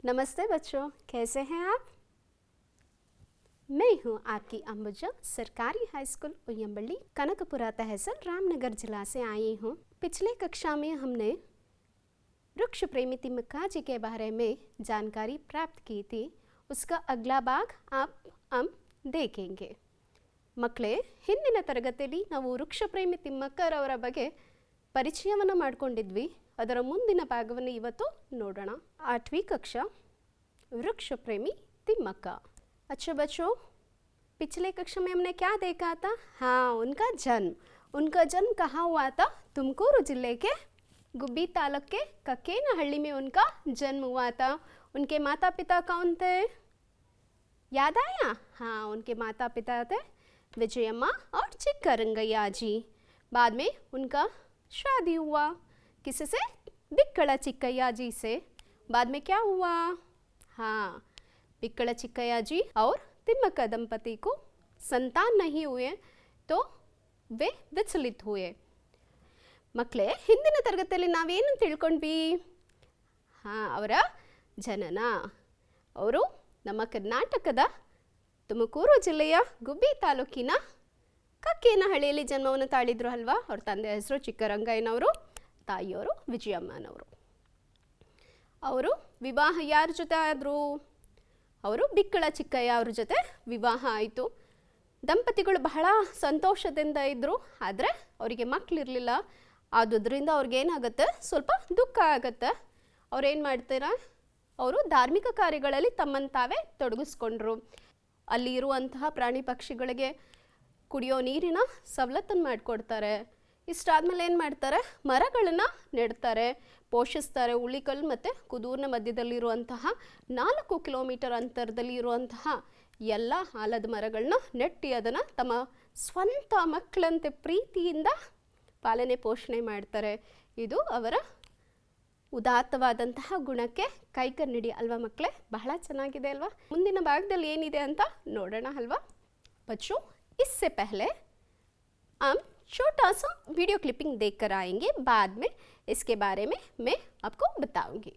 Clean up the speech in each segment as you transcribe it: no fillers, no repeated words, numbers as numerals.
नमस्ते बच्चों, कैसे हैं आप? मैं हूं आपकी अंबुजा सरकारी हाई स्कूल उय्यंबल्ली कनकपुरा तहसील रामनगर जिला से आई हूं। पिछले कक्षा में हमने वृक्ष प्रेमी तिम्मक्का जी के बारे में जानकारी प्राप्त की थी। उसका अगला भाग हम देखेंगे। ಮಕ್ಕಳೇ, ಹಿಂದಿನ ತರಗತಿಯಲ್ಲಿ ನಾವು ವೃಕ್ಷ ಪ್ರೇಮಿ ತಿಮ್ಮಕ್ಕರವರ ಬಗ್ಗೆ ಪರಿಚಯವನ್ನು ಮಾಡಿಕೊಂಡಿದ್ವಿ. ಅದರ ಮುಂದಿನ ಭಾಗವನ್ನು ಇವತ್ತು ನೋಡೋಣ. 8वीं कक्षा वृक्ष प्रेमी तिम्मक्का। अच्छा बच्चों, पिछले कक्षा में हमने क्या देखा था? हाँ, उनका जन्म कहाँ हुआ था? तुमकूरू जिले के गुब्बी तालुक के कक्केनहल्ली में उनका जन्म हुआ था। उनके माता पिता कौन थे? याद आया? हाँ, उनके माता पिता थे विजयम्मा और चिक्करंगैया जी। बाद में उनका शादी हुआ किससे? बिक्कड़ा चिक्कैया जी से। बाद में क्या हुआ? हाँ, बिक्कड़ा चिक्कैया जी और तिम्मक्का दंपति को संतान नहीं हुए तो वे विचलित हुए. ಮಕ್ಕಳೇ, ಹಿಂದಿನ ತರಗತಿಯಲ್ಲಿ ನಾವೇನು ತಿಳ್ಕೊಂಡ್ವಿ? ಹಾಂ, ಅವರ ಜನನ. ಅವರು ನಮ್ಮ ಕರ್ನಾಟಕದ ತುಮಕೂರು ಜಿಲ್ಲೆಯ ಗುಬ್ಬಿ ತಾಲೂಕಿನ ಕಕ್ಕೇನಹಳ್ಳಿಯಲ್ಲಿ ಜನ್ಮವನ್ನು ತಾಳಿದ್ರು ಅಲ್ವಾ? ಅವ್ರ ತಂದೆ ಹೆಸರು ಚಿಕ್ಕರಂಗಯ್ಯನವರು, ತಾಯಿಯವರು ವಿಜಯಮ್ಮನವರು. ಅವರು ವಿವಾಹ ಯಾರ ಜೊತೆ ಆದರು? ಅವರು ಬಿಕ್ಕಳ ಚಿಕ್ಕಯ್ಯ ಅವ್ರ ಜೊತೆ ವಿವಾಹ ಆಯಿತು. ದಂಪತಿಗಳು ಬಹಳ ಸಂತೋಷದಿಂದ ಇದ್ದರು. ಆದರೆ ಅವರಿಗೆ ಮಕ್ಕಳಿರಲಿಲ್ಲ. ಆದುದರಿಂದ ಅವ್ರಿಗೇನಾಗುತ್ತೆ, ಸ್ವಲ್ಪ ದುಃಖ ಆಗುತ್ತೆ. ಅವ್ರೇನು ಮಾಡ್ತಾರೆ? ಅವರು ಧಾರ್ಮಿಕ ಕಾರ್ಯಗಳಲ್ಲಿ ತಮ್ಮನ್ನು ತಾವೇ ತೊಡಗಿಸ್ಕೊಂಡ್ರು. ಅಲ್ಲಿ ಇರುವಂತಹ ಪ್ರಾಣಿ ಪಕ್ಷಿಗಳಿಗೆ ಕುಡಿಯೋ ನೀರಿನ ಸವಲತ್ತನ್ನು ಮಾಡಿಕೊಡ್ತಾರೆ. ಇಷ್ಟಾದ್ಮೇಲೆ ಏನು ಮಾಡ್ತಾರೆ? ಮರಗಳನ್ನು ನೆಡ್ತಾರೆ, ಪೋಷಿಸ್ತಾರೆ. ಉಳಿಕಲ್ ಮತ್ತು ಕುದೂರಿನ ಮಧ್ಯದಲ್ಲಿರುವಂತಹ 4 ಕಿಲೋಮೀಟರ್ ಅಂತರದಲ್ಲಿ ಇರುವಂತಹ ಎಲ್ಲ ಆಲದ ಮರಗಳನ್ನ ನೆಟ್ಟಿ ಅದನ್ನು ತಮ್ಮ ಸ್ವಂತ ಮಕ್ಕಳಂತೆ ಪ್ರೀತಿಯಿಂದ ಪಾಲನೆ ಪೋಷಣೆ ಮಾಡ್ತಾರೆ. ಇದು ಅವರ ಉದಾತ್ತವಾದಂತಹ ಗುಣಕ್ಕೆ ಕೈಗನ್ನಡಿ ಅಲ್ವಾ ಮಕ್ಕಳೇ? ಬಹಳ ಚೆನ್ನಾಗಿದೆ ಅಲ್ವಾ? ಮುಂದಿನ ಭಾಗದಲ್ಲಿ ಏನಿದೆ ಅಂತ ನೋಡೋಣ ಅಲ್ವಾ? बच्चों, इससे पहले हम छोटा सा वीडियो क्लिपिंग देखकर आएंगे. बाद में इसके बारे में मैं आपको बताऊंगी.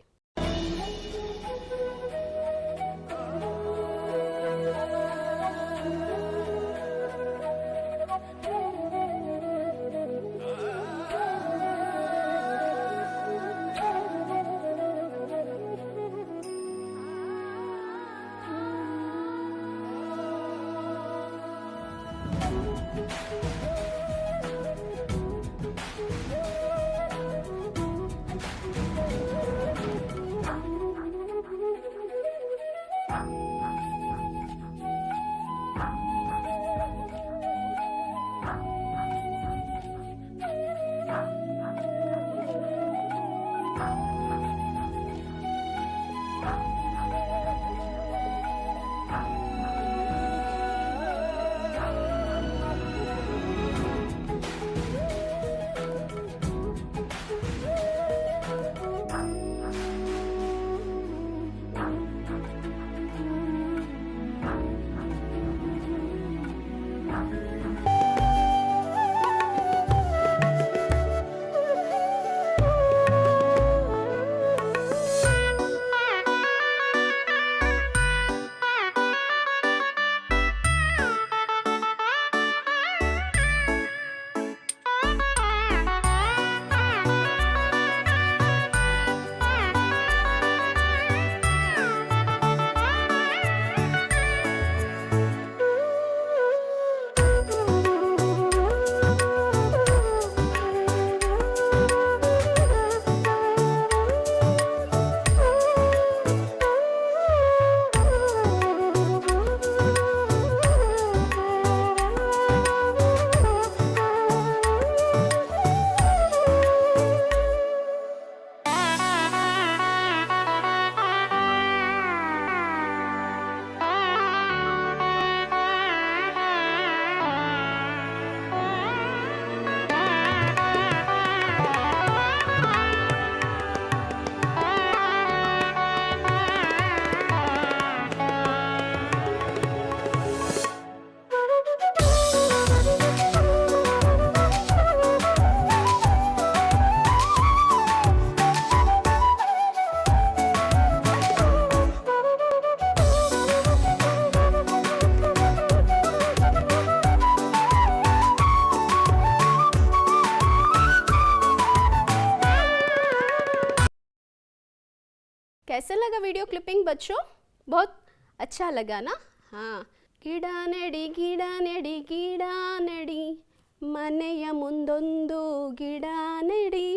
कैसे लगा वीडियो क्लिपिंग बच्चों? बहुत अच्छा लगा ना? हाँ, ಗಿಡ ನೆಡಿ ಮನೆಯ ಮುಂದೊಂದು ಗಿಡ ನೆಡಿ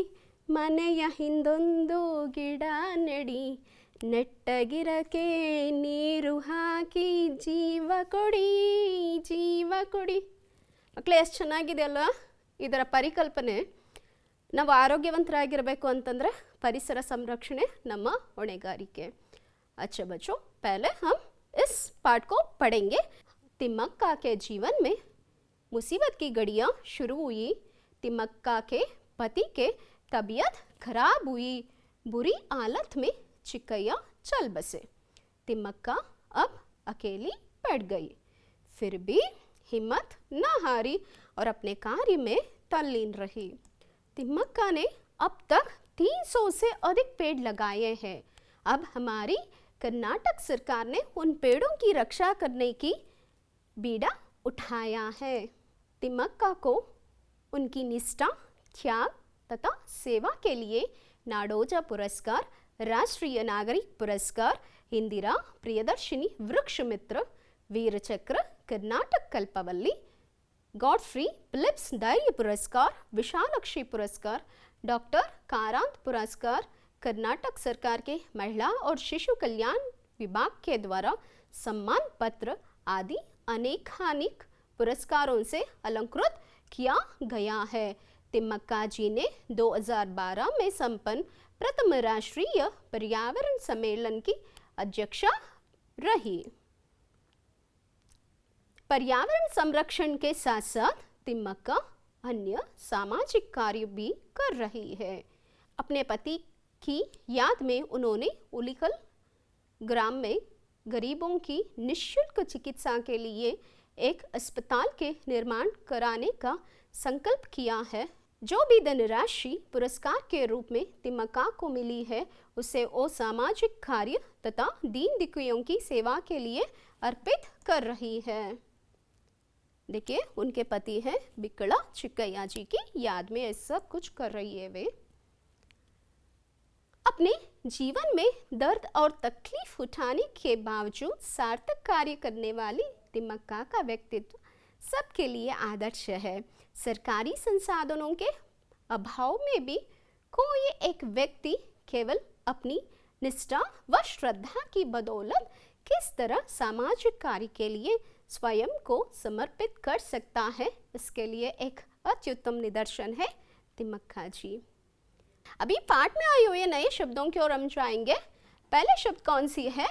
ಮನೆಯ ಹಿಂದೊಂದು ಗಿಡ ನೆಡಿ ನೆಟ್ಟಗಿರಕೆ ನೀರು ಹಾಕಿ ಜೀವ ಕೊಡಿ ಮಕ್ಕಳೇ, ಎಷ್ಟು ಚೆನ್ನಾಗಿದೆ ಅಲ್ವಾ ಇದರ ಪರಿಕಲ್ಪನೆ. ನಾವು ಆರೋಗ್ಯವಂತರಾಗಿರಬೇಕು ಅಂತಂದರೆ ಪರಿಸರ ಸಂರಕ್ಷಣೆ ನಮ್ಮ ಹೊಣೆಗಾರಿಕೆ. अच्छा बच्चों, पहले हम इस पाठ को पढ़ेंगे. तिम्मक्का के जीवन में मुसीबत की घड़ियाँ शुरू हुई. तिम्मक्का के पति के तबीयत खराब हुई. बुरी हालत में चिक्कैया चल बसे. तिम्मक्का अब अकेली पड़ गई. फिर भी हिम्मत न हारी और अपने कार्य में तल्लीन रही. तिम्मक्का ने अब तक 300 से अधिक पेड़ लगाए हैं. अब हमारी कर्नाटक सरकार ने उन पेड़ों की रक्षा करने की बीड़ा उठाया है. तिम्मक्का को उनकी निष्ठा, त्याग तथा सेवा के लिए नाडोजा पुरस्कार, राष्ट्रीय नागरिक पुरस्कार, इंदिरा प्रियदर्शिनी वृक्ष मित्र, वीर चक्र, कर्नाटक कल्पवल्ली, गॉडफ्री फिलिप्स धैर्य पुरस्कार, विशालक्षी पुरस्कार, डॉक्टर कारांत पुरस्कार, कर्नाटक सरकार के महिला और शिशु कल्याण विभाग के द्वारा सम्मान पत्र आदि अनेकानेक पुरस्कारों से अलंकृत किया गया है. तिम्मक्का जी ने 2012 में संपन्न प्रथम राष्ट्रीय पर्यावरण सम्मेलन की अध्यक्षा रही. पर्यावरण संरक्षण के साथ साथ तिम्मक्का अन्य सामाजिक कार्य भी कर रही है. अपने पति की याद में उन्होंने उलिकल ग्राम में गरीबों की निःशुल्क चिकित्सा के लिए एक अस्पताल के निर्माण कराने का संकल्प किया है. जो भी धनराशि पुरस्कार के रूप में तिम्मक्का को मिली है उसे वो सामाजिक कार्य तथा दीन दुखियों की सेवा के लिए अर्पित कर रही है. देखिए, उनके पति हैं बिकला चिक्कैया जी की याद में ये सब कुछ कर रही है वे. अपने जीवन में दर्द और तकलीफ उठाने के बावजूद सार्थक कार्य करने वाली तिम्मक्का का व्यक्तित्व सबके लिए आदर्श है. सरकारी संसाधनों के अभाव में भी कोई एक व्यक्ति केवल अपनी निष्ठा व श्रद्धा की बदौलत किस तरह सामाजिक कार्य के लिए स्वयं को समर्पित कर सकता है, इसके लिए एक अत्युत्तम निदर्शन है तिम्मक्का जी. अभी पाठ में आए हुए नए शब्दों की ओर हम जाएंगे. पहले शब्द कौन सी है?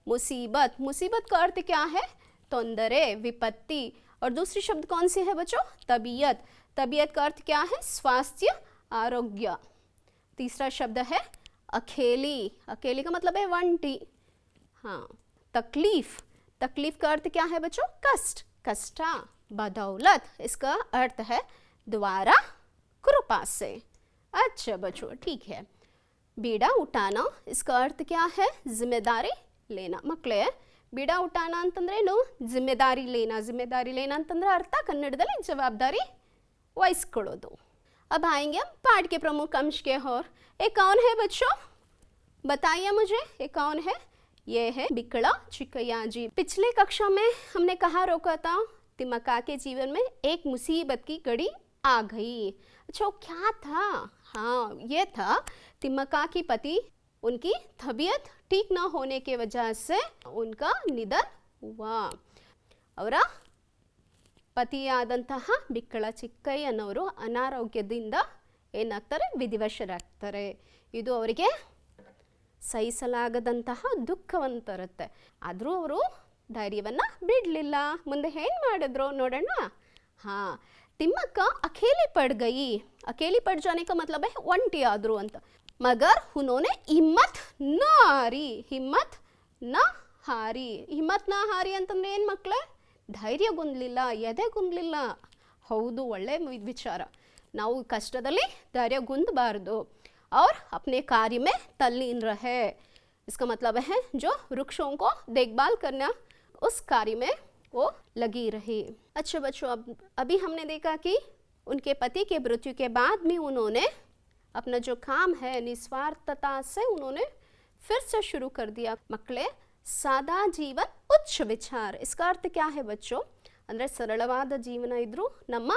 मुसीबत. मुसीबत का अर्थ क्या है? तोंदरे, विपत्ति. और दूसरी शब्द कौन सी है बच्चों? तबीयत. तबीयत का अर्थ क्या है? स्वास्थ्य, आरोग्य. तीसरा शब्द है अकेली. अकेली का मतलब है वंटी. हाँ. तकलीफ. तकलीफ का अर्थ क्या है बच्चों? कष्ट, कष्टा. बदौलत, इसका अर्थ है द्वारा, कृपा से. अच्छा बच्चों, ठीक है. बीड़ा उठाना, इसका अर्थ क्या है? जिम्मेदारी लेना. ಮಕ್ಕಳೇ, बीड़ा उठाना ಅಂತಂದ್ರೇನು? जिम्मेदारी लेना. जिम्मेदारी लेना ಅಂತಂದ್ರೆ ಅರ್ಥ ಕನ್ನಡದಲ್ಲಿ ಜವಾಬ್ದಾರಿ ವಹಿಸ್ಕೊಳ್ಳೋದು. अब आएंगे हम पाठ के प्रमुख अंश के और. ये कौन है बच्चों? बताइए मुझे, ये कौन है? ये है बिकला चिक्कैया जी. पिछले कक्षा में हमने कहा रोका था तिम्मक्का के जीवन में एक मुसीबत की घड़ी आ गई. अच्छा, क्या था? हाँ, ये था तिम्मक्का की पति, उनकी तबीयत ठीक न होने के वजह से उनका निधन हुआ. ಅವರ ಪತಿಯಾದಂತಹ ಬಿಕ್ಕಳ ಚಿಕ್ಕಯ್ಯನವರು ಅನಾರೋಗ್ಯದಿಂದ ಏನಾಗ್ತಾರೆ? ವಿಧಿವಶರಾಗ್ತಾರೆ. ಇದು ಅವರಿಗೆ ಸಹಿಸಲಾಗದಂತಹ ದುಃಖವನ್ನು ತರುತ್ತೆ. ಆದರೂ ಅವರು ಧೈರ್ಯವನ್ನು ಬಿಡಲಿಲ್ಲ. ಮುಂದೆ ಏನು ಮಾಡಿದ್ರು ನೋಡೋಣ. हाँ, तिम्मक्का अकेली पड़ गई. अकेली पड़ जाने का मतलब है ಒಂಟಿ ಆದ್ರು ಅಂತ. मगर उन्होंने हिम्मत न हारी. हिम्मत न हारी. हिम्मत न हारी ಅಂತಂದ್ರೆ ಏನು ಮಕ್ಕಳೇ? ಧೈರ್ಯಗೊಂದಲಿಲ್ಲ, ಎದೆಗೊಂದಲಿಲ್ಲ. ಹೌದು, ಒಳ್ಳೆ ವಿಚಾರ. ನಾವು ಕಷ್ಟದಲ್ಲಿ ಧೈರ್ಯಗೊಂದಬಾರದು. और अपने कार्य में तल्लीन रहे. इसका मतलब है जो वृक्षों को देखभाल करना, उस कार्य में वो लगी रही. अच्छा बच्चों, अभी हमने देखा कि उनके पति के मृत्यु के बाद भी उन्होंने अपना जो काम है निस्वार्थता से उन्होंने फिर से शुरू कर दिया मಕ್ಕಳೇ सादा जीवन उच्च विचार। इसका अर्थ क्या है बच्चों ಅಂದರೆ ಸರಳವಾದ ಜೀವನ ಇದ್ರೂ ನಮ್ಮ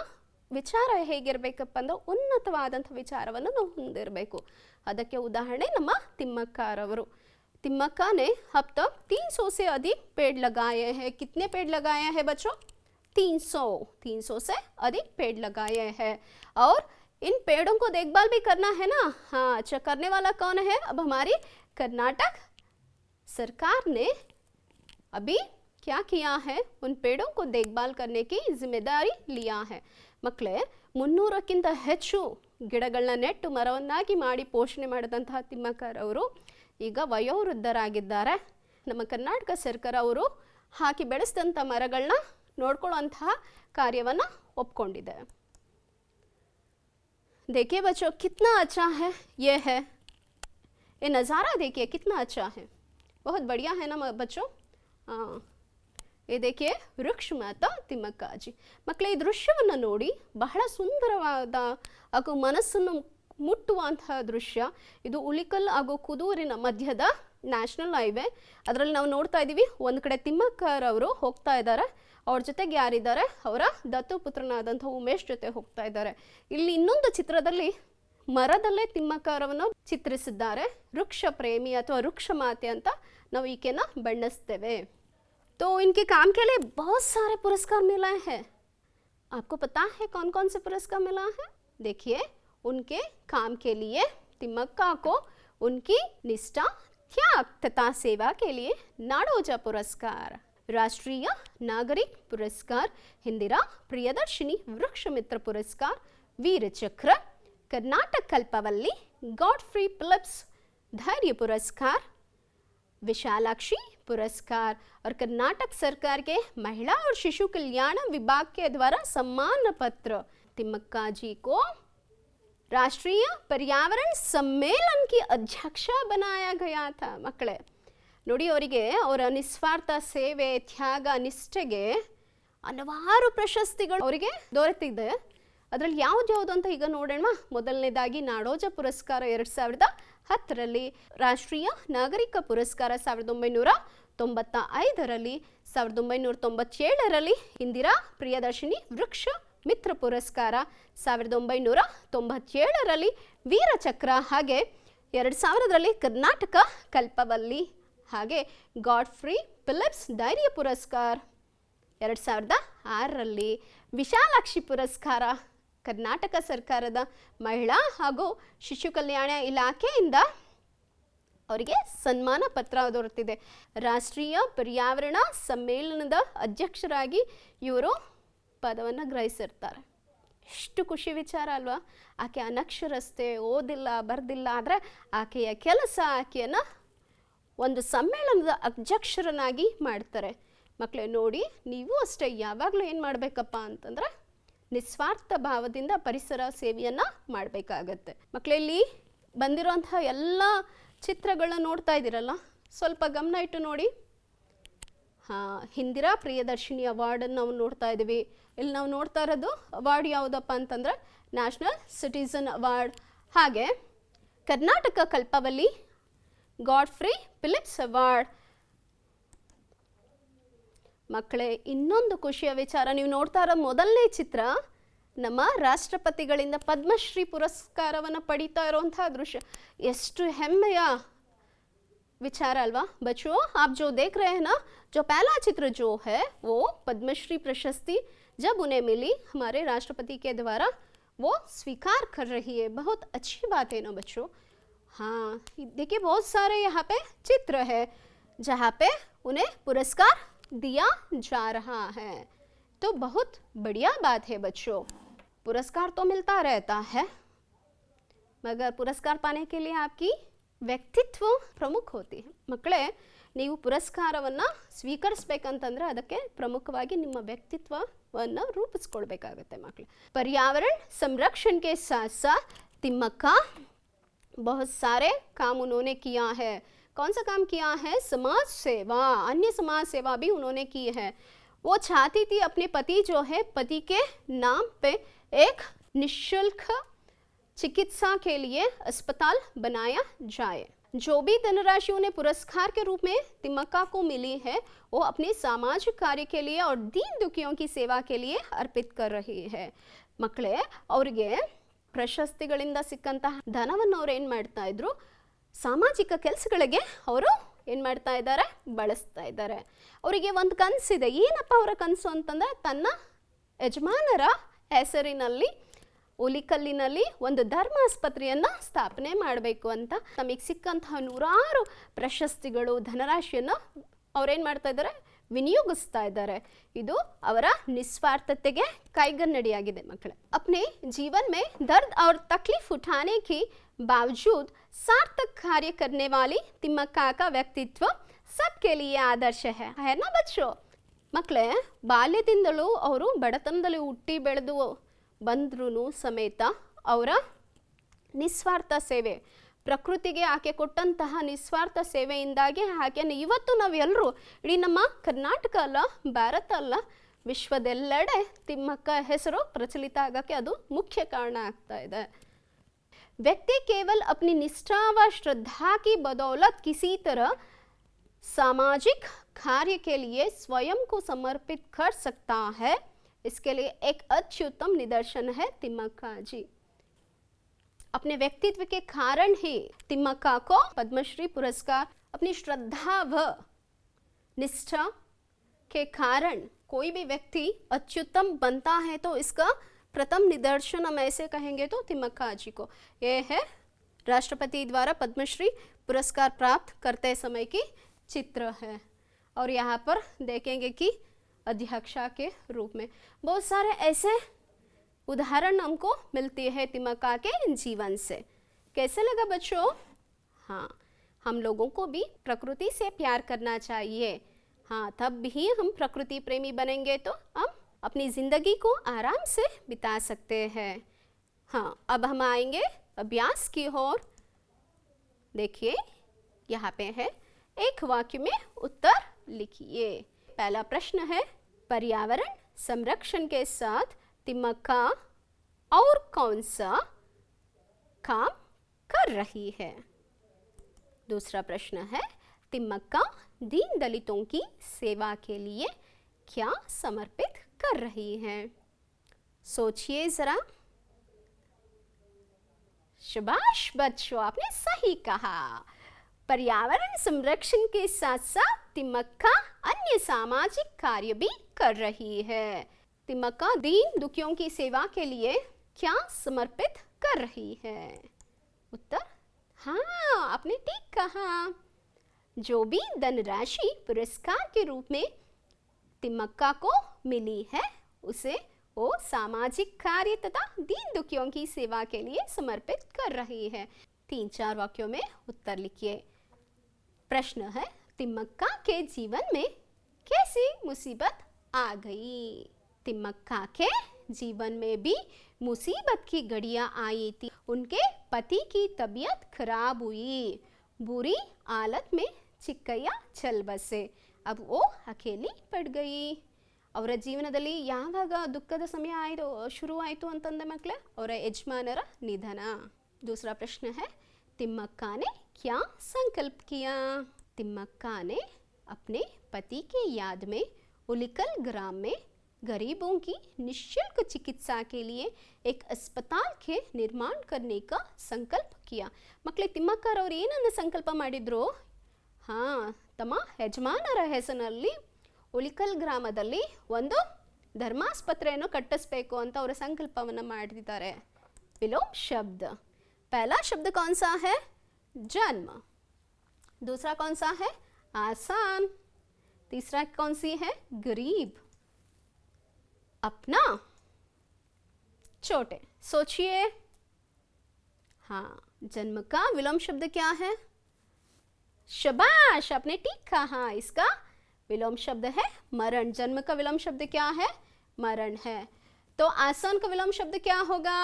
ವಿಚಾರ ಹೇಗಿರಬೇಕಪ್ಪ ಅಂದ್ರೆ ಉನ್ನತವಾದಂಥ ವಿಚಾರವನ್ನು ನಾವು ಹೊಂದಿರಬೇಕು। ಅದಕ್ಕೆ ಉದಾಹರಣೆ ನಮ್ಮ ತಿಮ್ಮಕ್ಕರವರು। तिम्मक्का ने अब तक 300 से अधिक पेड़ लगाए हैं। कितने पेड़ लगाए हैं बच्चों? 300 से अधिक पेड़ लगाए हैं। और इन पेड़ों को देखभाल भी करना है ना। हाँ, अच्छा करने वाला कौन है? अब हमारी कर्नाटक सरकार ने अभी क्या किया है? उन पेड़ों को देखभाल करने की जिम्मेदारी लिया है। ಮಕ್ಕಳೇ 300ಕ್ಕಿಂತ ಹೆಚ್ಚು ಗಿಡಗಳನ್ನ ನೆಟ್ಟು ಮರವನ್ನಾಗಿ ಮಾಡಿ ಪೋಷಣೆ ಮಾಡಿದಂತಹ ತಿಮ್ಮಕ್ಕರವರು ಈಗ ವಯೋವೃದ್ಧರಾಗಿದ್ದಾರೆ। ನಮ್ಮ ಕರ್ನಾಟಕ ಸರ್ಕಾರ ಅವರು ಹಾಕಿ ಬೆಳೆಸಿದಂಥ ಮರಗಳನ್ನ ನೋಡ್ಕೊಳ್ಳುವಂತಹ ಕಾರ್ಯವನ್ನು ಒಪ್ಕೊಂಡಿದೆ। देखिए बच्चों कितना अच्छा है ये है, ये नज़ारा देखिए कितना अच्छा है, बहुत बढ़िया है ना बच्चों। हाँ, ये देखिए ವೃಕ್ಷ ಮಾತಾ ತಿಮ್ಮಕ್ಕಾಜಿ। ಮಕ್ಕಳೇ ಈ ದೃಶ್ಯವನ್ನು ನೋಡಿ ಬಹಳ ಸುಂದರವಾದ ಹಾಗೂ ಮನಸ್ಸನ್ನು ಮುಟ್ಟುವಂತಹ ದೃಶ್ಯ ಇದು ಉಳಿಕಲ್ ಹಾಗೂ ಕುದೂರಿನ ಮಧ್ಯದ ನ್ಯಾಷನಲ್ ಹೈವೇ। ಅದರಲ್ಲಿ ನಾವು ನೋಡ್ತಾ ಇದ್ದೀವಿ ಒಂದು ಕಡೆ ತಿಮ್ಮಕ್ಕರವರು ಹೋಗ್ತಾ ಇದ್ದಾರೆ, ಅವ್ರ ಜೊತೆಗೆ ಯಾರಿದ್ದಾರೆ ಅವರ ದತ್ತುಪುತ್ರನಾದಂಥ ಉಮೇಶ್ ಜೊತೆ ಹೋಗ್ತಾ ಇದ್ದಾರೆ। ಇಲ್ಲಿ ಇನ್ನೊಂದು ಚಿತ್ರದಲ್ಲಿ ಮರದಲ್ಲೇ ತಿಮ್ಮಕ್ಕರವನ್ನು ಚಿತ್ರಿಸಿದ್ದಾರೆ। ವೃಕ್ಷ ಪ್ರೇಮಿ ಅಥವಾ ವೃಕ್ಷ ಮಾತೆ ಅಂತ ನಾವು ಈಕೆನ ಬಣ್ಣಿಸ್ತೇವೆ। तो इनके काम के लिए बहुत सारे पुरस्कार मिला है। आपको पता है कौन कौन से पुरस्कार मिला है? देखिए उनके काम के लिए तिम्मक्का को उनकी निष्ठा त्याग तथा सेवा के लिए नाडोजा पुरस्कार, राष्ट्रीय नागरिक पुरस्कार, इंदिरा प्रियदर्शिनी वृक्ष मित्र पुरस्कार, वीर चक्र, कर्नाटक कल्पवल्ली गॉडफ्री फिलिप्स धैर्य पुरस्कार, विशालाक्षी पुरस्कार और कर्नाटक सरकार के महिला और शिशु कल्याण विभाग के द्वारा सम्मान पत्र। तिम्मक्का जी को राष्ट्रीय पर्यावरण सम्मेलन की अध्यक्ष बनाया गया था। ಮಕ್ಕಳೇ ನೋಡಿ ಅವರಿಗೆ ಅವರ ನಿಸ್ವಾರ್ಥ ಸೇವೆ ತ್ಯಾಗ ನಿಷ್ಠೆಗೆ ಹಲವಾರು ಪ್ರಶಸ್ತಿಗಳು ಅವರಿಗೆ ದೊರೆತಿದೆ। ಅದರಲ್ಲಿ ಯಾವ್ದು ಅಂತ ಈಗ ನೋಡೋಣ। ಮೊದಲನೇದಾಗಿ ನಾಡೋಜ ಪುರಸ್ಕಾರ 2010ರಲ್ಲಿ, ರಾಷ್ಟ್ರೀಯ ನಾಗರಿಕ ಪುರಸ್ಕಾರ 1995ರಲ್ಲಿ, 1997ರಲ್ಲಿ ಇಂದಿರಾ ಪ್ರಿಯದರ್ಶಿನಿ ವೃಕ್ಷ ಮಿತ್ರ ಪುರಸ್ಕಾರ 1997ರಲ್ಲಿ, ವೀರ ಚಕ್ರ, ಹಾಗೆ 2000ರಲ್ಲಿ ಕರ್ನಾಟಕ ಕಲ್ಪವಲ್ಲಿ, ಹಾಗೆ ಗಾಡ್ಫ್ರಿ ಫಿಲಿಪ್ಸ್ ಧೈರ್ಯ ಪುರಸ್ಕಾರ 2006ರಲ್ಲಿ, ವಿಶಾಲಾಕ್ಷಿ ಪುರಸ್ಕಾರ ಕರ್ನಾಟಕ ಸರ್ಕಾರದ ಮಹಿಳಾ ಹಾಗೂ ಶಿಶು ಕಲ್ಯಾಣ ಇಲಾಖೆಯಿಂದ ಅವರಿಗೆ ಸನ್ಮಾನ ಪತ್ರ ದೊರೆತಿದೆ। ರಾಷ್ಟ್ರೀಯ ಪರ್ಯಾವರಣ ಸಮ್ಮೇಳನದ ಅಧ್ಯಕ್ಷರಾಗಿ ಇವರು ಪದವನ್ನು ಗ್ರಹಿಸಿರ್ತಾರೆ। ಎಷ್ಟು ಖುಷಿ ವಿಚಾರ ಅಲ್ವಾ? ಆಕೆ ಅನಕ್ಷರಸ್ತೆ, ಓದಿಲ್ಲ ಬರೆದಿಲ್ಲ, ಆದರೆ ಆಕೆಯ ಕೆಲಸ ಆಕೆಯನ್ನು ಒಂದು ಸಮ್ಮೇಳನದ ಅಧ್ಯಕ್ಷರನ್ನಾಗಿ ಮಾಡ್ತಾರೆ। ಮಕ್ಕಳೇ ನೋಡಿ ನೀವು ಅಷ್ಟೇ ಯಾವಾಗಲೂ ಏನು ಮಾಡಬೇಕಪ್ಪ ಅಂತಂದರೆ ನಿಸ್ವಾರ್ಥ ಭಾವದಿಂದ ಪರಿಸರ ಸೇವೆಯನ್ನು ಮಾಡಬೇಕಾಗತ್ತೆ। ಮಕ್ಕಳಲ್ಲಿ ಬಂದಿರೋಂತಹ ಎಲ್ಲ ಚಿತ್ರಗಳನ್ನ ನೋಡ್ತಾ ಇದ್ದೀರಲ್ಲ, ಸ್ವಲ್ಪ ಗಮನ ಇಟ್ಟು ನೋಡಿ। ಹಾಂ, ಇಂದಿರಾ ಪ್ರಿಯದರ್ಶಿನಿ ಅವಾರ್ಡನ್ನು ನಾವು ನೋಡ್ತಾ ಇದ್ದೀವಿ। ಇಲ್ಲಿ ನಾವು ನೋಡ್ತಾ ಇರೋದು ಅವಾರ್ಡ್ ಯಾವುದಪ್ಪ ಅಂತಂದರೆ ನ್ಯಾಷನಲ್ ಸಿಟಿಸನ್ ಅವಾರ್ಡ್, ಹಾಗೆ ಕರ್ನಾಟಕ ಕಲ್ಪವಲ್ಲಿ ಗಾಡ್ಫ್ರಿ ಫಿಲಿಪ್ಸ್ ಅವಾರ್ಡ್। ಮಕ್ಕಳೇ ಇನ್ನೊಂದು ಖುಷಿಯ ವಿಚಾರ, ನೀವು ನೋಡ್ತಾ ಇರೋ ಮೊದಲನೇ ಚಿತ್ರ ನಮ್ಮ ರಾಷ್ಟ್ರಪತಿಗಳಿಂದ ಪದ್ಮಶ್ರೀ ಪುರಸ್ಕಾರವನ್ನು ಪಡೀತಾ ಇರುವಂತಹ ದೃಶ್ಯ, ಎಷ್ಟು ಹೆಮ್ಮೆಯ विचार अलवा। बच्चों आप जो देख रहे हैं ना, जो पहला चित्र जो है वो पद्मश्री प्रशस्ति जब उन्हें मिली हमारे राष्ट्रपति के द्वारा वो स्वीकार कर रही है। बहुत अच्छी बात है ना बच्चों। हाँ देखिए बहुत सारे यहाँ पे चित्र है जहाँ पे उन्हें पुरस्कार दिया जा रहा है, तो बहुत बढ़िया बात है बच्चों। पुरस्कार तो मिलता रहता है मगर पुरस्कार पाने के लिए आपकी ವ್ಯಕ್ತಿತ್ವ ಪ್ರಮುಖ ಹೋತಿ। ಮಕ್ಕಳೇ ನೀವು ಪುರಸ್ಕಾರವನ್ನು ಸ್ವೀಕರಿಸಬೇಕಂತಂದ್ರೆ ಅದಕ್ಕೆ ಪ್ರಮುಖವಾಗಿ ನಿಮ್ಮ ವ್ಯಕ್ತಿತ್ವವನ್ನು ರೂಪಿಸ್ಕೊಳ್ಬೇಕಾಗುತ್ತೆ ಮಕ್ಕಳು। पर्यावरण संरक्षण के साथ साथ तिम्मक्का बहुत सारे काम उन्होंने किया है। कौन सा काम किया है? समाज सेवा, अन्य समाज सेवा भी उन्होंने की है। वो चाहती थी अपने पति जो है, पति के नाम पे एक निःशुल्क चिकित्सा के लिए अस्पताल बनाया जाए। जो भी धनराशि उन्हें पुरस्कार के रूप में तिम्मक्का को मिली है वो अपने सामाजिक कार्य के लिए और दीन दुखियों की सेवा के लिए अर्पित कर रही है. ಮಕ್ಕಳೇ, ಅವರಿಗೆ ಪ್ರಶಸ್ತಿಗಳಿಂದ ಸಿಕ್ಕಂತಹ ಧನವನ್ನು ಅವ್ರು ಏನು ಮಾಡ್ತಾ ಇದ್ರು, ಸಾಮಾಜಿಕ ಕೆಲಸಗಳಿಗೆ ಅವರು ಏನು ಮಾಡ್ತಾ ಇದ್ದಾರೆ, ಬಳಸ್ತಾ ಇದ್ದಾರೆ. ಅವರಿಗೆ ಒಂದು ಕನಸಿದೆ. ಏನಪ್ಪ ಅವರ ಕನಸು ಅಂತಂದರೆ, ತನ್ನ ಯಜಮಾನರ ಹೆಸರಿನಲ್ಲಿ ಉಲಿಕಲ್ಲಿನಲ್ಲಿ ಒಂದು ಧರ್ಮಾಸ್ಪತ್ರೆಯನ್ನು ಸ್ಥಾಪನೆ ಮಾಡಬೇಕು ಅಂತ. ನಮಗೆ ಸಿಕ್ಕಂತಹ ನೂರಾರು ಪ್ರಶಸ್ತಿಗಳು, ಧನರಾಶಿಯನ್ನು ಅವ್ರೇನು ಮಾಡ್ತಾ ಇದ್ದಾರೆ, ವಿನಿಯೋಗಿಸ್ತಾ ಇದ್ದಾರೆ. ಇದು ಅವರ ನಿಸ್ವಾರ್ಥತೆಗೆ ಕೈಗನ್ನಡಿಯಾಗಿದೆ ಮಕ್ಕಳೇ. अपने जीवन में दर्द और तकलीफ उठाने के बावजूद सार्थक कार्य करने वाली तिम्मक्का का व्यक्तित्व सबके लिए आदर्श है ना बच्चों. ಮಕ್ಕಳೇ, ಬಾಲ್ಯದಿಂದಲೂ ಅವರು ಬಡತನದಲ್ಲಿ ಹುಟ್ಟಿ ಬೆಳೆದು ಬಂದ್ರೂ ಸಮೇತ ಅವರ ನಿಸ್ವಾರ್ಥ ಸೇವೆ, ಪ್ರಕೃತಿಗೆ ಆಕೆ ಕೊಟ್ಟಂತಹ ನಿಸ್ವಾರ್ಥ ಸೇವೆಯಿಂದಾಗಿ ಆಕೆಯನ್ನು ಇವತ್ತು ನಾವೆಲ್ಲರೂ, ಇಡೀ ನಮ್ಮ ಕರ್ನಾಟಕ ಅಲ್ಲ, ಭಾರತ ಅಲ್ಲ, ವಿಶ್ವದೆಲ್ಲೆಡೆ ತಿಮ್ಮಕ್ಕ ಹೆಸರು ಪ್ರಚಲಿತ ಆಗೋಕ್ಕೆ ಅದು ಮುಖ್ಯ ಕಾರಣ ಆಗ್ತಾ ಇದೆ. व्यक्ति केवल अपनी निष्ठा व श्रद्धा की बदौलत किसी तरह सामाजिक कार्य के लिए स्वयं को समर्पित कर सकता है. इसके लिए एक अत्युत्तम निदर्शन है तिम्मक्का जी. अपने व्यक्तित्व के कारण ही तिम्मक्का को पद्मश्री पुरस्कार, अपनी श्रद्धा व निष्ठा के कारण कोई भी व्यक्ति अत्युत्तम बनता है. तो इसका प्रथम निदर्शन हम ऐसे कहेंगे तो तिम्मक्का जी को. ये है राष्ट्रपति द्वारा पद्मश्री पुरस्कार प्राप्त करते समय की चित्र है. और यहाँ पर देखेंगे कि अध्यक्षा के रूप में बहुत सारे ऐसे उदाहरण हमको मिलती है तिम्मक्का के जीवन से. कैसे लगा बच्चों? हाँ, हम लोगों को भी प्रकृति से प्यार करना चाहिए. हाँ, तब भी हम प्रकृति प्रेमी बनेंगे तो हम अपनी ज़िंदगी को आराम से बिता सकते हैं. हाँ, अब हम आएंगे अभ्यास की ओर. देखिए, यहाँ पे है, एक वाक्य में उत्तर लिखिए. पहला प्रश्न है, पर्यावरण संरक्षण के साथ तिम्मक्का और कौन सा काम कर रही है. दूसरा प्रश्न है, तिम्मक्का दीन दलितों की सेवा के लिए क्या समर्पित कर रही है. सोचिए जरा. शाबाश बच्चों, आपने सही कहा. पर्यावरण संरक्षण के साथ साथ तिम्मक्का अन्य सामाजिक कार्य भी कर रही है. तिम्मक्का दीन दुखियों की सेवा के लिए क्या समर्पित कर रही है. उत्तर, हाँ, आपने ठीक कहा. जो भी धनराशि पुरस्कार के रूप में तिम्मक्का को मिली है उसे वो सामाजिक कार्य तथा दीन दुखियों की सेवा के लिए समर्पित कर रही है. 3-4 वाक्यों में उत्तर लिखिए. प्रश्न है, तिम्मक्का के जीवन में कैसी मुसीबत आ गई. तिम्मक्का के जीवन में भी मुसीबत की घड़ियां आई थी. उनके पति की तबीयत खराब हुई. बुरी हालत में चिक्कಯ್ಯ चल बसे. अब वो अकेली पड़ गई. ಅವರ ಜೀವನದಲ್ಲಿ ಯಾವಾಗ ದುಃಖದ ಸಮಯ ಶುರುವಾಯಿತು ಅಂತಂದ ಮಕ್ಕಳೇ, ಅವರ ಯಜಮಾನರ ನಿಧನ. दूसरा प्रश्न है, तिम्मक्का ने क्या संकल्प किया. तिम्मक्का ने अपने पति के याद में उलिकल ग्राम में गरीबों की निःशुल्क चिकित्सा के लिए एक अस्पताल के निर्माण करने का संकल्प किया. ಮಕ್ಕಳೇ, ತಿಮ್ಮಕ್ಕರವರು ಏನನ್ನು ಸಂಕಲ್ಪ ಮಾಡಿದ್ರು? ಹಾಂ, ತಮ್ಮ ಯಜಮಾನರ ಹೆಸರಿನಲ್ಲಿ ಉಲಿಕಲ್ ಗ್ರಾಮದಲ್ಲಿ ಒಂದು ಧರ್ಮಾಸ್ಪತ್ರೆಯನ್ನು ಕಟ್ಟಿಸಬೇಕು ಅಂತ ಅವರ ಸಂಕಲ್ಪವನ್ನು ಮಾಡಿದ್ದಾರೆ. विलोम शब्द. पहला शब्द कौन सा है? जन्म. दूसरा कौन सा है? आसान. तीसरा कौन सी है? गरीब. अपना. छोटे. सोचिए. हाँ, जन्म का विलोम शब्द क्या है? शाबाश, आपने ठीक कहा. इसका विलोम शब्द है मरण. जन्म का विलोम शब्द क्या है? मरण है. तो आसन का विलोम शब्द क्या होगा?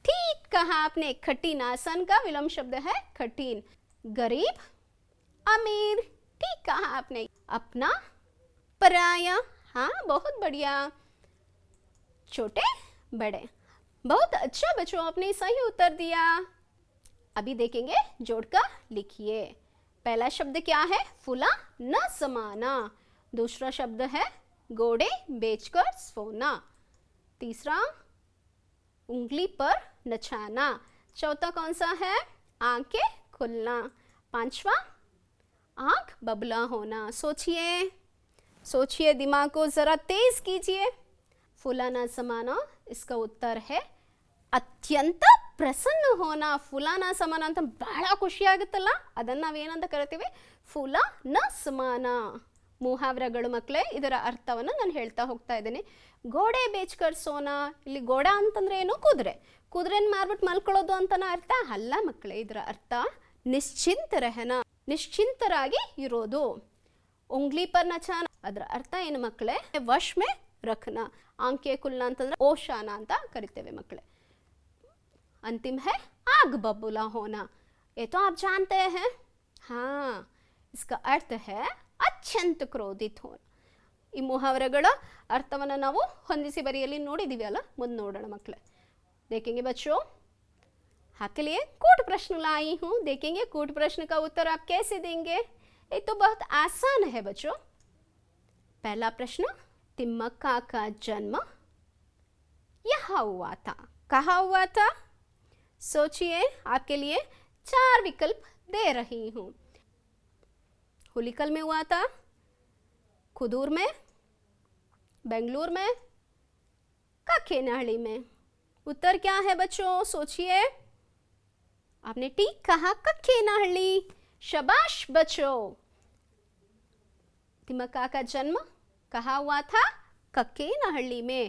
ठीक कहा आपने, कठिन. आसन का विलोम शब्द है कठिन. गरीब, अमीर. ठीक कहा आपने. अपना, पराया. हाँ, बहुत बढ़िया. छोटे, बड़े. बहुत अच्छा बच्चों, आपने सही उत्तर दिया. अभी देखेंगे, जोड़कर लिखिए। पहला शब्द क्या है? फूला न समाना। दूसरा शब्द है घोड़े बेचकर सोना। तीसरा उंगली पर नचाना। चौथा कौन सा है? आंखें खुलना। पांचवा आंख बबला होना। सोचिए सोचिए, दिमाग को जरा तेज कीजिए। फूला न समाना, इसका उत्तर है ಅತ್ಯಂತ ಪ್ರಸನ್ನ ಹೋನ. ಫುಲಾನ ಸಮಾನ ಅಂತ ಬಹಳ ಖುಷಿ ಆಗುತ್ತಲ್ಲ, ಅದನ್ನು ನಾವೇನಂತ ಕರಿತೀವಿ? ಫುಲ ನ ಸಮಾನ. ಮುಹಾವರಗಳು ಮಕ್ಕಳೇ, ಇದರ ಅರ್ಥವನ್ನು ನಾನು ಹೇಳ್ತಾ ಹೋಗ್ತಾ ಇದ್ದೀನಿ. ಗೋಡೆ ಬೇಚ್ಕರ್ ಸೋನ, ಇಲ್ಲಿ ಗೋಡ ಅಂತಂದ್ರೆ ಏನು? ಕುದುರೆ. ಕುದುರೆನ ಮಾರ್ಬಿಟ್ಟು ಮಲ್ಕೊಳ್ಳೋದು ಅಂತನ ಅರ್ಥ ಅಲ್ಲ ಮಕ್ಕಳೇ. ಇದರ ಅರ್ಥ ನಿಶ್ಚಿಂತ ರಹನ, ನಿಶ್ಚಿಂತರಾಗಿ ಇರೋದು. ಉಂಗ್ಲಿ ಪರ್ ನಚಾನ, ಅದರ ಅರ್ಥ ಏನು ಮಕ್ಕಳೇ? ವಶ್ ಮೇ ರಖನ. ಆಂಕೆ ಕುಲ್ನ ಅಂತಂದ್ರೆ ಓಶಾನ ಅಂತ ಕರಿತೇವೆ ಮಕ್ಕಳೇ. अंतिम है आग बबूला होना। ये तो आप जानते हैं। हाँ, इसका अर्थ है अत्यंत क्रोधित होना. ಈ ಮುಹಾವರೆಗಳ ಅರ್ಥವನ್ನು ನಾವು ಹೊಂದಿಸಿ ಬರೆಯಲಿ ನೋಡಿದೀವಿ ಅಲ್ಲ, ಮುಂದೆ ನೋಡೋಣ ಮಕ್ಕಳೇ. देखेंगे बच्चों, आपके लिए कूट प्रश्न लाई हूँ. देखेंगे कूट प्रश्न का उत्तर आप कैसे देंगे. ये तो बहुत आसान है बच्चों. पहला प्रश्न, तिम्मक्का का जन्म यहाँ हुआ था. कहाँ हुआ था? सोचिए, आपके लिए 4 विकल्प दे रही हूँ. हुलिकल में हुआ था, खुदूर में, बेंगलुरु में, काकेनाहड़ी में. उत्तर क्या है बच्चों? सोचिए. आपने ठीक कहा, काकेनाहड़ी. शाबाश बच्चों. तिम्मक्का का जन्म कहाँ हुआ था? काकेनाहड़ी में.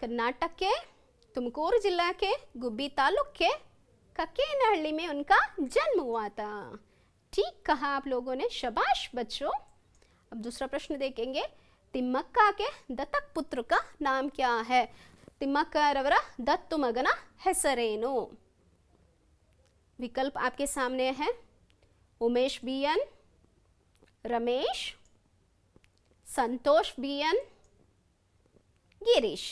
कर्नाटक के तुमकूरू जिला के गुब्बी तालुक के ककेनहल्ली में उनका जन्म हुआ था. ठीक कहा आप लोगों ने, शाबाश बच्चों. अब दूसरा प्रश्न देखेंगे. तिम्मक्का के दत्तक पुत्र का नाम क्या है? तिम्मक्कारवರ दत्तु मगನ ಹೆಸರೇನು? विकल्प आपके सामने है. उमेश बीएन, रमेश, संतोष बीएन, गिरीश.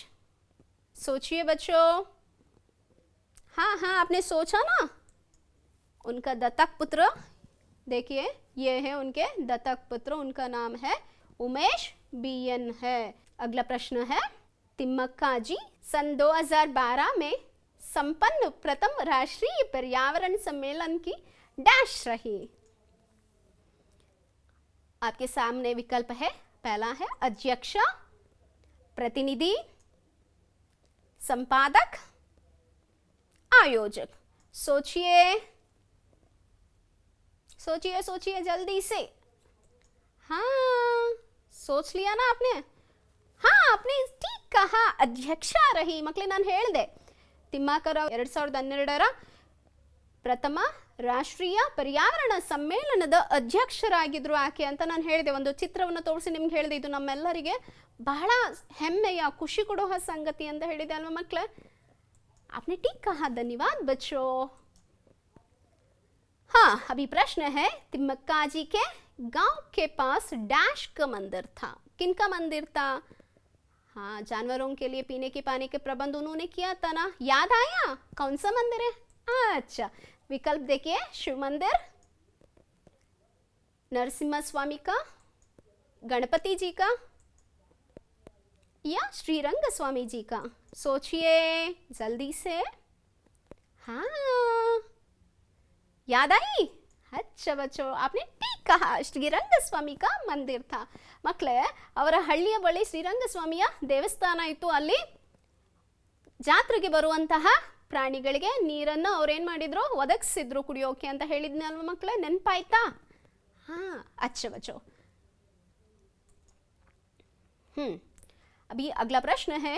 सोचिए बच्चों. हाँ हाँ, आपने सोचा ना. उनका दत्तक पुत्र, देखिए ये है उनके दत्तक पुत्र. उनका नाम है उमेश बीएन है. अगला प्रश्न है, तिम्मक्का जी सन 2012 में संपन्न प्रथम राष्ट्रीय पर्यावरण सम्मेलन की डैश रही. आपके सामने विकल्प है. पहला है अध्यक्ष, प्रतिनिधि, संपादक, आयोजक. सोचिए सोचिए सोचिए जल्दी से. हाँ, सोच लिया ना आपने? हाँ, आपने ठीक कहा, अध्यक्ष रही. ಮಕ್ಕಳೇ, ನಾನು ಹೇಳಿದೆ ತಿಮ್ಮಕ್ಕರ 2012ರ ಪ್ರಥಮ ರಾಷ್ಟ್ರೀಯ ಪರ್ಯಾವರಣ ಸಮ್ಮೇಳನದ ಅಧ್ಯಕ್ಷರಾಗಿದ್ರು ಆಕೆ ಅಂತ ನಾನು ಹೇಳಿದೆ. ಒಂದು ಚಿತ್ರವನ್ನು ತೋರಿಸಿ ನಿಮ್ಗೆ ಹೇಳಿದೆ. ಇದು ನಮ್ಮೆಲ್ಲರಿಗೆ ಬಹಳ ಹೆಮ್ಮೆಯ, ಖುಷಿ ಕೊಡುವ ಸಂಗತಿ ಅಂತ ಹೇಳಿದೆ ಅಲ್ವಾ ಮಕ್ಕಳೇ? आपने ठीक कहा, धन्यवाद बच्चों. हाँ, अभी प्रश्न है, तिम्मक्का जी के गांव के पास डैश का मंदिर था. किनका मंदिर था? हाँ, जानवरों के लिए पीने के पानी के प्रबंध उन्होंने किया था ना. याद आया कौन सा मंदिर है? अच्छा, विकल्प देखिए. शिव मंदिर, नरसिम्हा स्वामी का, गणपति जी का, या श्रीरंग स्वामी जी का. सोचिए जल्दी से. हाँ, याद आई? अच्छा बच्चों, आपने ठीक कहा, ಶ್ರೀರಂಗ ಸ್ವಾಮಿ का मंदिर था. ಮಕ್ಕಳೇ, ಅವರ ಹಳ್ಳಿಯ ಬಳಿ ಶ್ರೀರಂಗ ಸ್ವಾಮಿಯ ದೇವಸ್ಥಾನ ಇತ್ತು. ಅಲ್ಲಿ ಜಾತ್ರೆಗೆ ಬರುವಂತಹ ಪ್ರಾಣಿಗಳಿಗೆ ನೀರನ್ನು ಅವ್ರೇನು ಮಾಡಿದ್ರು? ಒದಗಿಸಿದ್ರು ಕುಡಿಯೋಕೆ ಅಂತ ಹೇಳಿದ್ನಿ ಅಲ್ವಾ ಮಕ್ಕಳೇ? ನೆನಪಾಯ್ತಾ? हाँ, अच्छा बच्चों. अभी अगला प्रश्न है,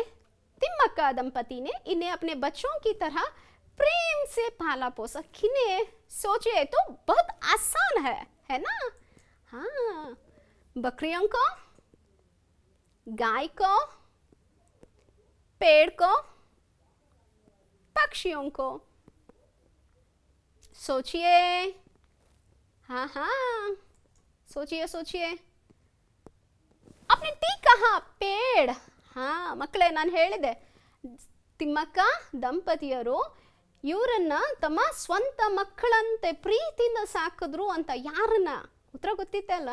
तिम्मक्का दंपति ने इन्हें अपने बच्चों की तरह प्रेम से पाला पोसा. किन्हें? सोचिए, तो बहुत आसान है ना? हाँ, बकरियों को, गाय को, पेड़ को, पक्षियों को. सोचिए. हाँ हाँ, सोचिए सोचिए. आपने ठीक कहा, पेड़. हाँ ಮಕ್ಕಳೇ, ನಾನು ಹೇಳಿದೆ ತಿಮ್ಮಕ್ಕ ದಂಪತಿಯರು ಇವರನ್ನ ತಮ್ಮ ಸ್ವಂತ ಮಕ್ಕಳಂತೆ ಪ್ರೀತಿಯಿಂದ ಸಾಕಿದ್ರು ಅಂತ ಯಾರನ್ನ? ಉತ್ತರ ಗೊತ್ತಿತ್ತಲ್ಲ,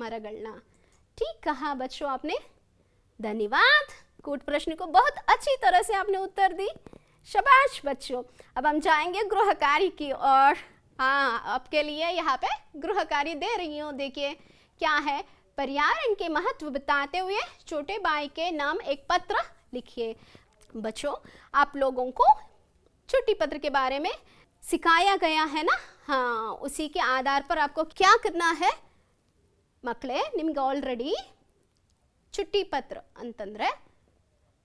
मरगड़ना। ठीक कहा बच्चों आपने, धन्यवाद। कूट प्रश्न को बहुत अच्छी तरह से आपने उत्तर दी, शाबाश बच्चों। अब हम जाएंगे गृह कार्य की ओर। हाँ, आपके लिए यहाँ पे गृह कार्य दे रही हूँ। देखिए क्या है, पर्यावरण के महत्व बताते हुए छोटे भाई के नाम एक पत्र लिखिए। बच्चों, आप लोगों को छोटी पत्र के बारे में सिखाया गया है ना? हाँ, उसी के आधार पर आपको क्या करना है ಮಕ್ಕಳೇ? ನಿಮ್ಗೆ ಆಲ್ರೆಡಿ ಚುಟ್ಟಿ ಪತ್ರ ಅಂತಂದರೆ,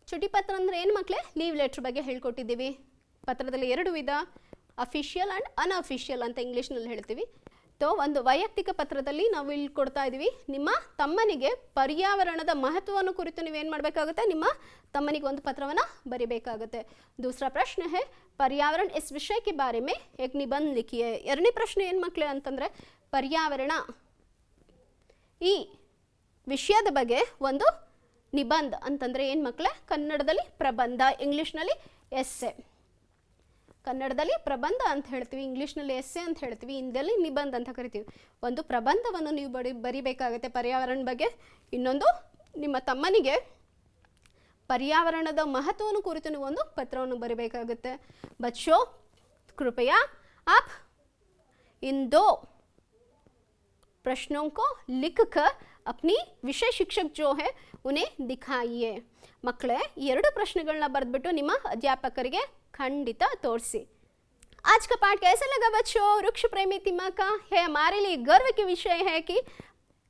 ಚುಟ್ಟಿ ಪತ್ರ ಅಂದರೆ ಏನು ಮಕ್ಕಳೇ? ಲೀವ್ ಲೆಟ್ರ್ ಬಗ್ಗೆ ಹೇಳ್ಕೊಟ್ಟಿದ್ದೀವಿ. ಪತ್ರದಲ್ಲಿ 2 ವಿಧ, ಅಫಿಷಿಯಲ್ ಆ್ಯಂಡ್ ಅನ್ಅಫಿಷಿಯಲ್ ಅಂತ ಇಂಗ್ಲೀಷ್ನಲ್ಲಿ ಹೇಳ್ತೀವಿ. ಒಂದು ವೈಯಕ್ತಿಕ ಪತ್ರದಲ್ಲಿ ನಾವು ಇಲ್ಲಿ ಕೊಡ್ತಾ ಇದ್ದೀವಿ, ನಿಮ್ಮ ತಮ್ಮನಿಗೆ ಪರ್ಯಾವರಣದ ಮಹತ್ವವನ್ನು ಕುರಿತು ನೀವೇನು ಮಾಡಬೇಕಾಗುತ್ತೆ? ನಿಮ್ಮ ತಮ್ಮನಿಗೆ ಒಂದು ಪತ್ರವನ್ನು ಬರಿಬೇಕಾಗುತ್ತೆ. दूसरा प्रश्न है पर्यावरण इस विषय के बारे में एक निबंध लिखिए। ಎರಡನೇ ಪ್ರಶ್ನೆ ಏನು ಮಕ್ಕಳೇ ಅಂತಂದರೆ, ಪರ್ಯಾವರಣ ಈ ವಿಷಯದ ಬಗ್ಗೆ ಒಂದು ನಿಬಂಧ ಅಂತಂದರೆ ಏನು ಮಕ್ಕಳೇ? ಕನ್ನಡದಲ್ಲಿ ಪ್ರಬಂಧ, ಇಂಗ್ಲೀಷ್ನಲ್ಲಿ ಎಸ್ಸೆ. ಕನ್ನಡದಲ್ಲಿ ಪ್ರಬಂಧ ಅಂತ ಹೇಳ್ತೀವಿ, ಇಂಗ್ಲೀಷ್ನಲ್ಲಿ ಎಸ್ಸೆ ಅಂತ ಹೇಳ್ತೀವಿ, ಹಿಂದಿಯಲ್ಲಿ ನಿಬಂಧ ಅಂತ ಕರಿತೀವಿ. ಒಂದು ಪ್ರಬಂಧವನ್ನು ನೀವು ಬರಿಬೇಕಾಗುತ್ತೆ ಪರ್ಯಾವರಣ ಬಗ್ಗೆ. ಇನ್ನೊಂದು, ನಿಮ್ಮ ತಮ್ಮನಿಗೆ ಪರ್ಯಾವರಣದ ಮಹತ್ವವನ್ನು ಕುರಿತು ನೀವು ಒಂದು ಪತ್ರವನ್ನು ಬರಿಬೇಕಾಗುತ್ತೆ. बच्चों कृपया आप इन 2 प्रश्नों को लिखकर अपनी विषय शिक्षक जो है उन्हें दिखाइए। ಮಕ್ಕಳೇ, 2 ಪ್ರಶ್ನೆಗಳನ್ನ ಬರೆದ್ಬಿಟ್ಟು ನಿಮ್ಮ ಅಧ್ಯಾಪಕರಿಗೆ ಖಂಡಿತ ತೋರಿಸಿ. आज का पाठ कैसा लगा बच्चों? वृक्ष प्रेमी तिम्मक्का है हमारे लिए गर्व की विषय है कि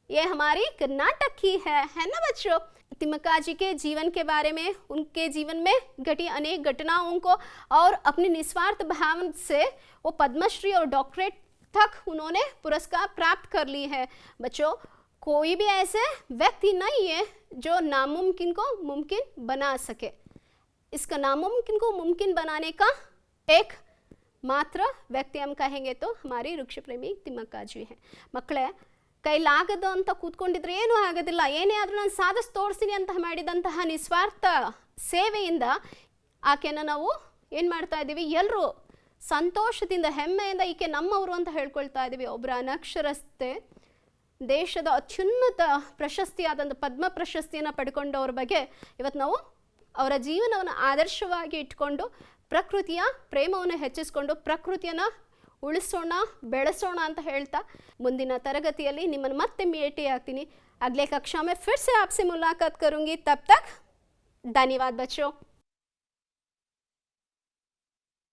ये हमारी कर्नाटक की है ना बच्चों? तिम्मक्का जी के जीवन के बारे में, उनके जीवन में घटी अनेक घटनाओं को और अपने निस्वार्थ भाव से वो पद्मश्री और डॉक्टरेट तक उन्होंने पुरस्कार प्राप्त कर ली है। बच्चों, कोई भी ऐसे व्यक्ति नहीं है जो नामुमकिन को मुमकिन बना सके। इसका नामुमकिन को मुमकिन बनाने का एक मात्र व्यक्ति हम कहेंगे तो हमारी वृक्ष प्रेमी तिम्मक्का जी हैं। ಮಕ್ಕಳೇ, ಕೈಲಾಗದು ಅಂತ ಕೂತ್ಕೊಂಡಿದ್ರೆ ಏನೂ ಆಗೋದಿಲ್ಲ. ಏನೇ ಆದರೂ ನಾನು ಸಾಧಿಸಿ ತೋರಿಸ್ತೀನಿ ಅಂತ ಮಾಡಿದಂತಹ ನಿಸ್ವಾರ್ಥ ಸೇವೆಯಿಂದ ಆಕೆಯನ್ನು ನಾವು ಏನು ಮಾಡ್ತಾ ಇದ್ದೀವಿ? ಎಲ್ಲರೂ ಸಂತೋಷದಿಂದ ಹೆಮ್ಮೆಯಿಂದ ಈಕೆ ನಮ್ಮವರು ಅಂತ ಹೇಳ್ಕೊಳ್ತಾ ಇದ್ದೀವಿ. ಒಬ್ಬರ ಅನಕ್ಷರಸ್ಥೆ ದೇಶದ ಅತ್ಯುನ್ನತ ಪ್ರಶಸ್ತಿಯಾದಂಥ ಪದ್ಮ ಪ್ರಶಸ್ತಿಯನ್ನು ಪಡ್ಕೊಂಡವ್ರ ಬಗ್ಗೆ ಇವತ್ತು ನಾವು ಅವರ ಜೀವನವನ್ನು ಆದರ್ಶವಾಗಿ ಇಟ್ಕೊಂಡು ಪ್ರಕೃತಿಯ ಪ್ರೇಮವನ್ನು ಹೆಚ್ಚಿಸ್ಕೊಂಡು ಪ್ರಕೃತಿಯನ್ನು ಉಳಿಸೋಣ, ಬೆಳೆಸೋಣ ಅಂತ ಹೇಳ್ತಾ ಮುಂದಿನ ತರಗತಿಯಲ್ಲಿ ನಿಮ್ಮನ್ನು ಮತ್ತೆ ಭೇಟಿ ಆಗ್ತೀನಿ. अगले कक्षा में फिर से आपसे मुलाकात करूंगी। तब तक धन्यवाद बच्चों।